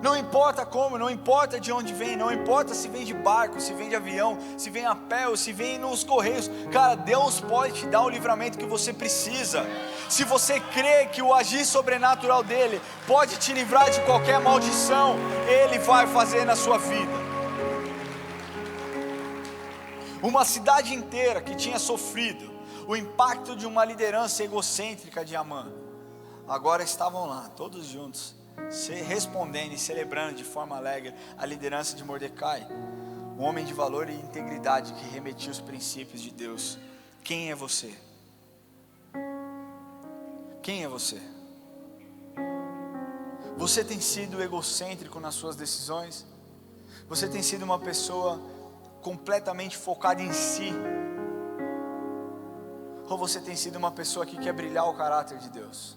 Não importa como, não importa de onde vem, não importa se vem de barco, se vem de avião, se vem a pé ou se vem nos correios. Cara, Deus pode te dar o livramento que você precisa. Se você crê que o agir sobrenatural dele pode te livrar de qualquer maldição, Ele vai fazer na sua vida. Uma cidade inteira que tinha sofrido o impacto de uma liderança egocêntrica de Amã, agora estavam lá, todos juntos, respondendo e celebrando de forma alegre a liderança de Mordecai, um homem de valor e integridade que remetia os princípios de Deus. Quem é você? Quem é você? Você tem sido egocêntrico nas suas decisões? Você tem sido uma pessoa completamente focada em si? Ou você tem sido uma pessoa que quer brilhar o caráter de Deus?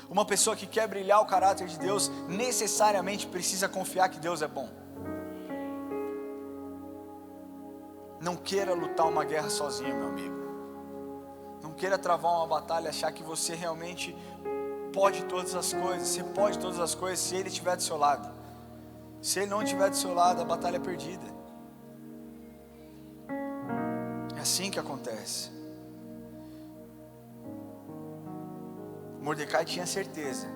Uma pessoa que quer brilhar o caráter de Deus necessariamente precisa confiar que Deus é bom. Não queira lutar uma guerra sozinho, meu amigo. Não queira travar uma batalha, achar que você realmente pode todas as coisas. Você pode todas as coisas se Ele estiver do seu lado. Se Ele não estiver do seu lado, a batalha é perdida. É assim que acontece. Mordecai tinha certeza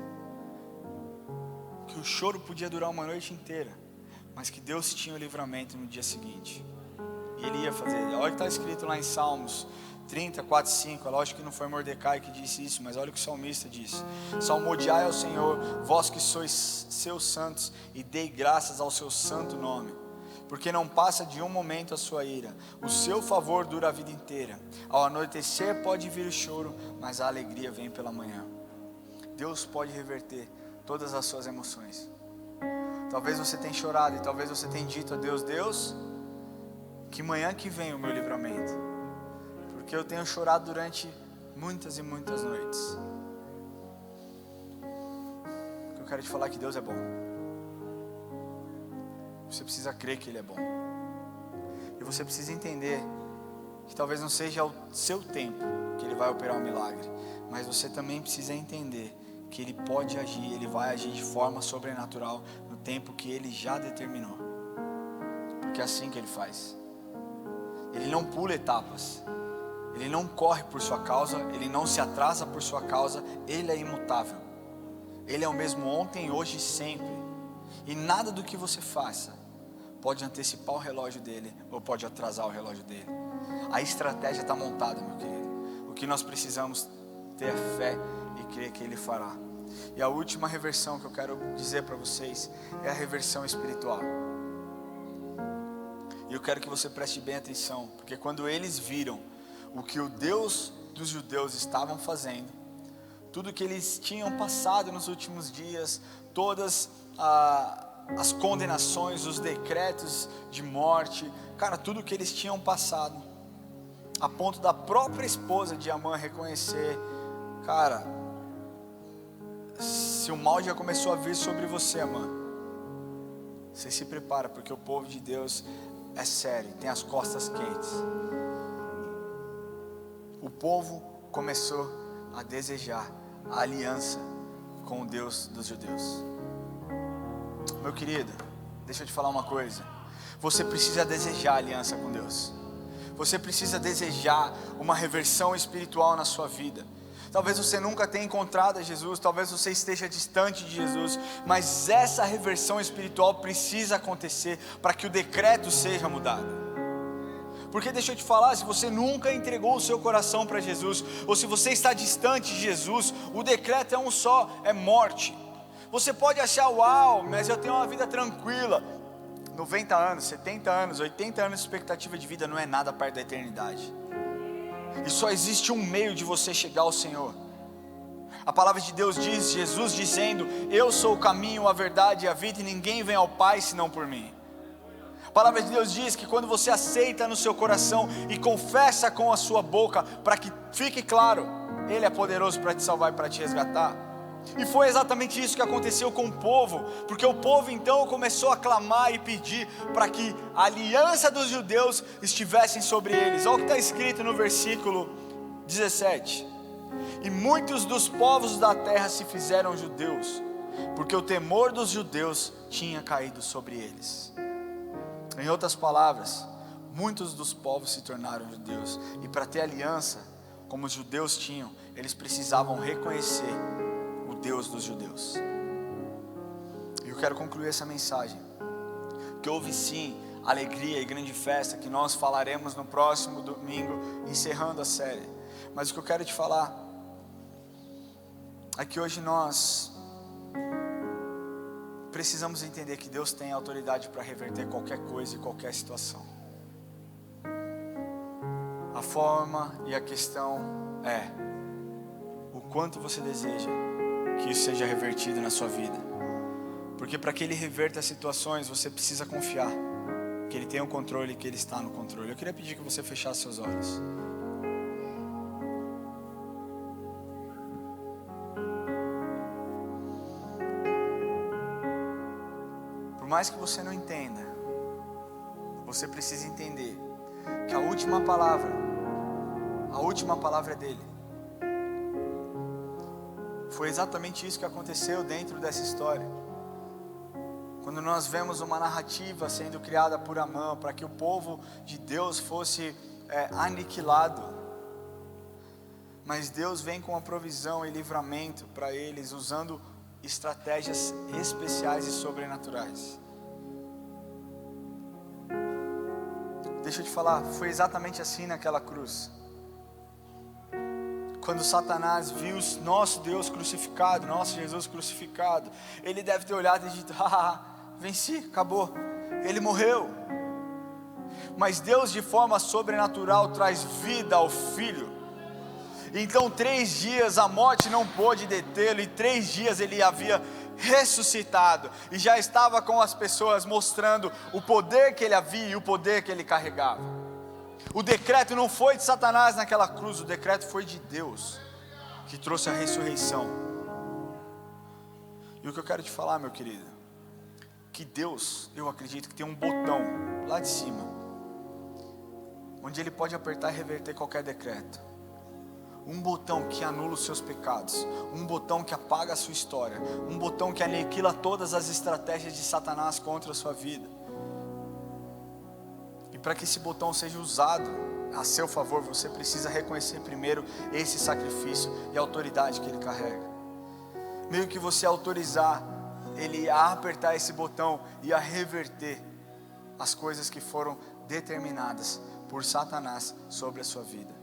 que o choro podia durar uma noite inteira, mas que Deus tinha o livramento no dia seguinte. E Ele ia fazer. Olha o que está escrito lá em Salmos 30, 4, 5. É lógico que não foi Mordecai que disse isso, mas olha o que o salmista disse: salmodiai ao Senhor, vós que sois seus santos, e dei graças ao seu santo nome. Porque não passa de um momento a sua ira, o seu favor dura a vida inteira. Ao anoitecer pode vir o choro, mas a alegria vem pela manhã. Deus pode reverter todas as suas emoções. Talvez você tenha chorado e talvez você tenha dito a Deus: Deus, que manhã que vem o meu livramento, porque eu tenho chorado durante muitas e muitas noites. O que eu quero te falar que Deus é bom. Você precisa crer que Ele é bom. E você precisa entender que talvez não seja o seu tempo que Ele vai operar um milagre, mas você também precisa entender que Ele pode agir, Ele vai agir de forma sobrenatural no tempo que Ele já determinou. Porque é assim que Ele faz. Ele não pula etapas. Ele não corre por sua causa, Ele não se atrasa por sua causa, Ele é imutável. Ele é o mesmo ontem, hoje e sempre. E nada do que você faça pode antecipar o relógio dele ou pode atrasar o relógio dele. A estratégia está montada, meu querido. O que nós precisamos ter é fé e crer que Ele fará. E a última reversão que eu quero dizer para vocês é a reversão espiritual. E eu quero que você preste bem atenção, porque quando eles viram o que o Deus dos judeus estavam fazendo, tudo que eles tinham passado nos últimos dias, todas as condenações, os decretos de morte, cara, tudo que eles tinham passado, a ponto da própria esposa de Amã reconhecer, cara, se o mal já começou a vir sobre você, Amã, você se prepara, porque o povo de Deus é sério, tem as costas quentes. O povo começou a desejar a aliança com o Deus dos judeus. Meu querido, deixa eu te falar uma coisa. Você precisa desejar a aliança com Deus. Você precisa desejar uma reversão espiritual na sua vida. Talvez você nunca tenha encontrado a Jesus, talvez você esteja distante de Jesus, mas essa reversão espiritual precisa acontecer para que o decreto seja mudado. Porque deixa eu te falar, se você nunca entregou o seu coração para Jesus, ou se você está distante de Jesus, o decreto é um só, é morte. Você pode achar, uau, mas eu tenho uma vida tranquila. 90 anos, 70 anos, 80 anos de expectativa de vida não é nada perto da eternidade. E só existe um meio de você chegar ao Senhor. A palavra de Deus diz, Jesus dizendo, eu sou o caminho, a verdade e a vida, e ninguém vem ao Pai senão por mim. A palavra de Deus diz que quando você aceita no seu coração e confessa com a sua boca, para que fique claro, Ele é poderoso para te salvar e para te resgatar. E foi exatamente isso que aconteceu com o povo, porque o povo então começou a clamar e pedir para que a aliança dos judeus estivesse sobre eles. Olha o que está escrito no versículo 17: e muitos dos povos da terra se fizeram judeus, porque o temor dos judeus tinha caído sobre eles. Em outras palavras, muitos dos povos se tornaram judeus, e para ter aliança, como os judeus tinham, eles precisavam reconhecer o Deus dos judeus. E eu quero concluir essa mensagem, que houve sim alegria e grande festa, que nós falaremos no próximo domingo, encerrando a série. Mas o que eu quero te falar é que hoje nós precisamos entender que Deus tem autoridade para reverter qualquer coisa e qualquer situação. A forma e a questão é o quanto você deseja que isso seja revertido na sua vida. Porque para que Ele reverta as situações, você precisa confiar que Ele tem o controle, que Ele está no controle. Eu queria pedir que você fechasse seus olhos. Por mais que você não entenda, você precisa entender que a última palavra é dele. Foi exatamente isso que aconteceu dentro dessa história. Quando nós vemos uma narrativa sendo criada por Amã, para que o povo de Deus fosse aniquilado, mas Deus vem com a provisão e livramento para eles, usando estratégias especiais e sobrenaturais. Deixa eu te falar, foi exatamente assim naquela cruz. Quando Satanás viu o nosso Deus crucificado, nosso Jesus crucificado, ele deve ter olhado e dito, venci, acabou, ele morreu. Mas Deus de forma sobrenatural traz vida ao Filho. Então 3 dias a morte não pôde detê-lo, e 3 dias ele havia ressuscitado, e já estava com as pessoas mostrando o poder que ele havia e o poder que ele carregava. O decreto não foi de Satanás naquela cruz, o decreto foi de Deus, que trouxe a ressurreição. E o que eu quero te falar, meu querido, que Deus, eu acredito que tem um botão lá de cima, onde Ele pode apertar e reverter qualquer decreto. Um botão que anula os seus pecados, um botão que apaga a sua história, um botão que aniquila todas as estratégias de Satanás contra a sua vida. E para que esse botão seja usado a seu favor, você precisa reconhecer primeiro esse sacrifício e a autoridade que ele carrega. Meio que você autorizar ele a apertar esse botão e a reverter as coisas que foram determinadas por Satanás sobre a sua vida.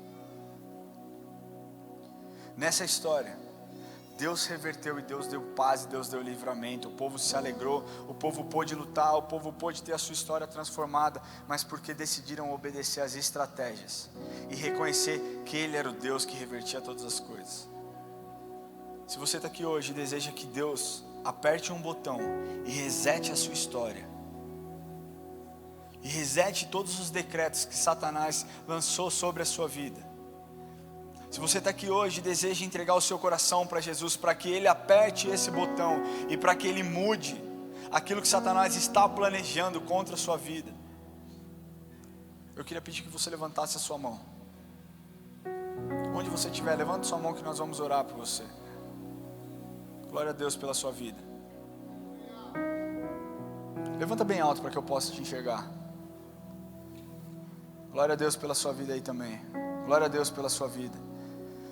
Nessa história, Deus reverteu e Deus deu paz e Deus deu livramento. O povo se alegrou, o povo pôde lutar, o povo pôde ter a sua história transformada, mas porque decidiram obedecer às estratégias e reconhecer que Ele era o Deus que revertia todas as coisas. Se você está aqui hoje e deseja que Deus aperte um botão e resete a sua história, e resete todos os decretos que Satanás lançou sobre a sua vida, se você está aqui hoje e deseja entregar o seu coração para Jesus, para que Ele aperte esse botão e para que Ele mude aquilo que Satanás está planejando contra a sua vida, eu queria pedir que você levantasse a sua mão. Onde você estiver, levante sua mão que nós vamos orar por você. Glória a Deus pela sua vida. Levanta bem alto para que eu possa te enxergar. Glória a Deus pela sua vida aí também. Glória a Deus pela sua vida.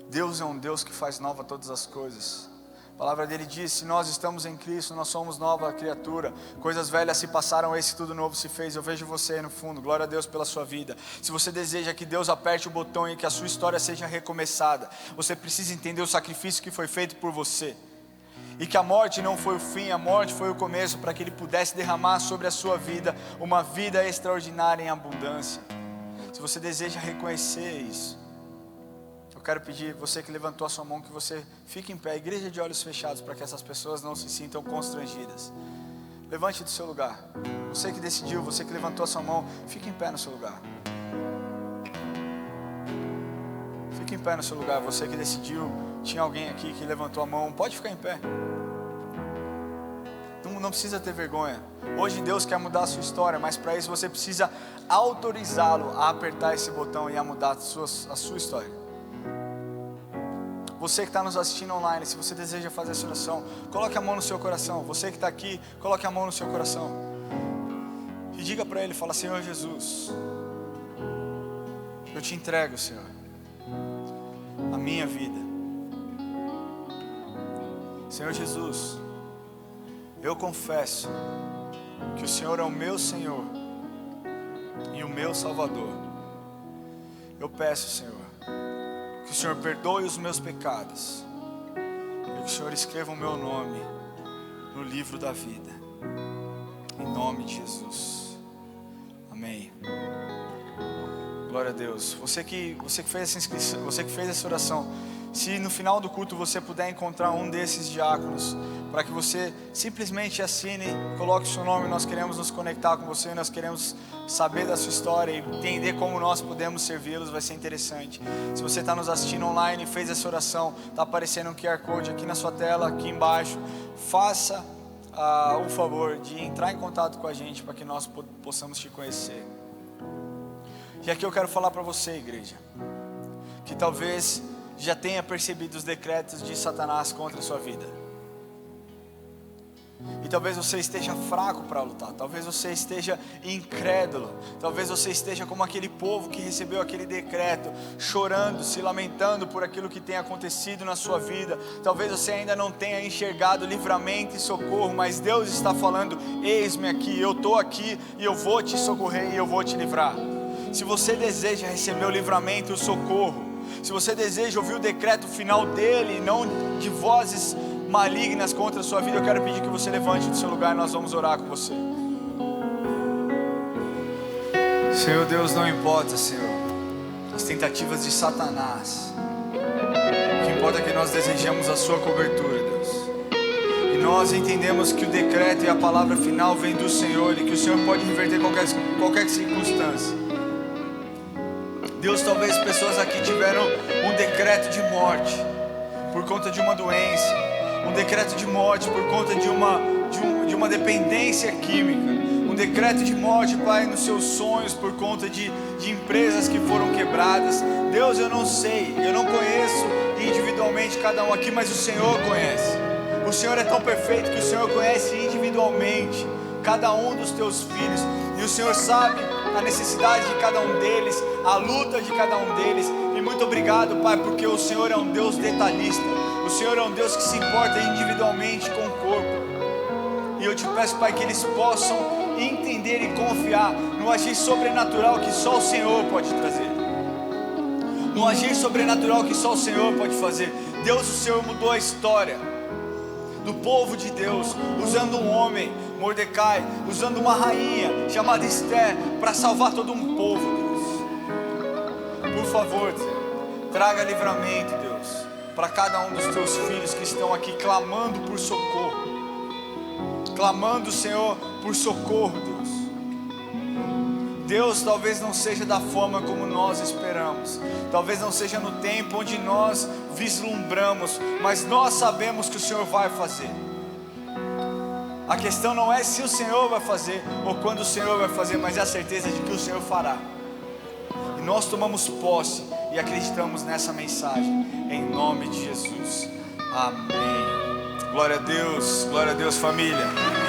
Deus é um Deus que faz nova todas as coisas. A palavra dele diz: se nós estamos em Cristo, nós somos nova criatura. Coisas velhas se passaram, esse tudo novo se fez. Eu vejo você aí no fundo. Glória a Deus pela sua vida. Se você deseja que Deus aperte o botão e que a sua história seja recomeçada, você precisa entender o sacrifício que foi feito por você, e que a morte não foi o fim, a morte foi o começo, para que Ele pudesse derramar sobre a sua vida uma vida extraordinária em abundância. Se você deseja reconhecer isso, eu quero pedir, você que levantou a sua mão, que você fique em pé, igreja de olhos fechados, para que essas pessoas não se sintam constrangidas. Levante do seu lugar. Você que decidiu, você que levantou a sua mão, fique em pé no seu lugar. Fique em pé no seu lugar. Você que decidiu, tinha alguém aqui que levantou a mão, pode ficar em pé. Não precisa ter vergonha. Hoje Deus quer mudar a sua história, mas para isso você precisa autorizá-lo a apertar esse botão e a mudar a sua história. Você que está nos assistindo online, se você deseja fazer essa oração, coloque a mão no seu coração. Você que está aqui, coloque a mão no seu coração e diga para Ele, fala: Senhor Jesus, eu te entrego, Senhor, a minha vida. Senhor Jesus, eu confesso que o Senhor é o meu Senhor e o meu Salvador. Eu peço, Senhor, que o Senhor perdoe os meus pecados e que o Senhor escreva o meu nome no livro da vida, em nome de Jesus, amém. Glória a Deus. Você que fez essa inscrição, você que fez essa oração, se no final do culto você puder encontrar um desses diáconos, para que você simplesmente assine, coloque o seu nome. Nós queremos nos conectar com você, nós queremos saber da sua história e entender como nós podemos servi-los, vai ser interessante. Se você está nos assistindo online e fez essa oração, está aparecendo um QR Code aqui na sua tela, aqui embaixo. Faça o favor de entrar em contato com a gente para que nós possamos te conhecer. E aqui eu quero falar para você, igreja, que talvez já tenha percebido os decretos de Satanás contra a sua vida. E talvez você esteja fraco para lutar, talvez você esteja incrédulo, talvez você esteja como aquele povo que recebeu aquele decreto, chorando, se lamentando por aquilo que tem acontecido na sua vida. Talvez você ainda não tenha enxergado livramento e socorro, mas Deus está falando: eis-me aqui, eu estou aqui e eu vou te socorrer e eu vou te livrar. Se você deseja receber o livramento e o socorro, se você deseja ouvir o decreto final dele, não de vozes malignas contra a sua vida, eu quero pedir que você levante do seu lugar e nós vamos orar com você. Senhor Deus, não importa, Senhor, as tentativas de Satanás, o que importa é que nós desejamos a sua cobertura, Deus, e nós entendemos que o decreto e a palavra final vem do Senhor e que o Senhor pode reverter qualquer circunstância. Deus, talvez pessoas aqui tiveram um decreto de morte por conta de uma doença, um decreto de morte por conta de uma dependência química, um decreto de morte, Pai, nos seus sonhos por conta de empresas que foram quebradas. Deus, eu não sei, eu não conheço individualmente cada um aqui, mas o Senhor conhece. O Senhor é tão perfeito que o Senhor conhece individualmente cada um dos teus filhos, e o Senhor sabe a necessidade de cada um deles, a luta de cada um deles. E muito obrigado, Pai, porque o Senhor é um Deus detalhista, o Senhor é um Deus que se importa individualmente com o corpo. E eu te peço, Pai, que eles possam entender e confiar no agir sobrenatural que só o Senhor pode trazer, no agir sobrenatural que só o Senhor pode fazer. Deus, o Senhor mudou a história do povo de Deus, usando um homem, Mordecai, usando uma rainha chamada Esther, para salvar todo um povo, Deus. Por favor, traga livramento, Deus, para cada um dos teus filhos que estão aqui clamando por socorro, clamando, Senhor, por socorro, Deus. Deus, talvez não seja da forma como nós esperamos, talvez não seja no tempo onde nós vislumbramos, mas nós sabemos que o Senhor vai fazer. A questão não é se o Senhor vai fazer ou quando o Senhor vai fazer, mas é a certeza de que o Senhor fará. E nós tomamos posse e acreditamos nessa mensagem, em nome de Jesus. Amém. Glória a Deus, família.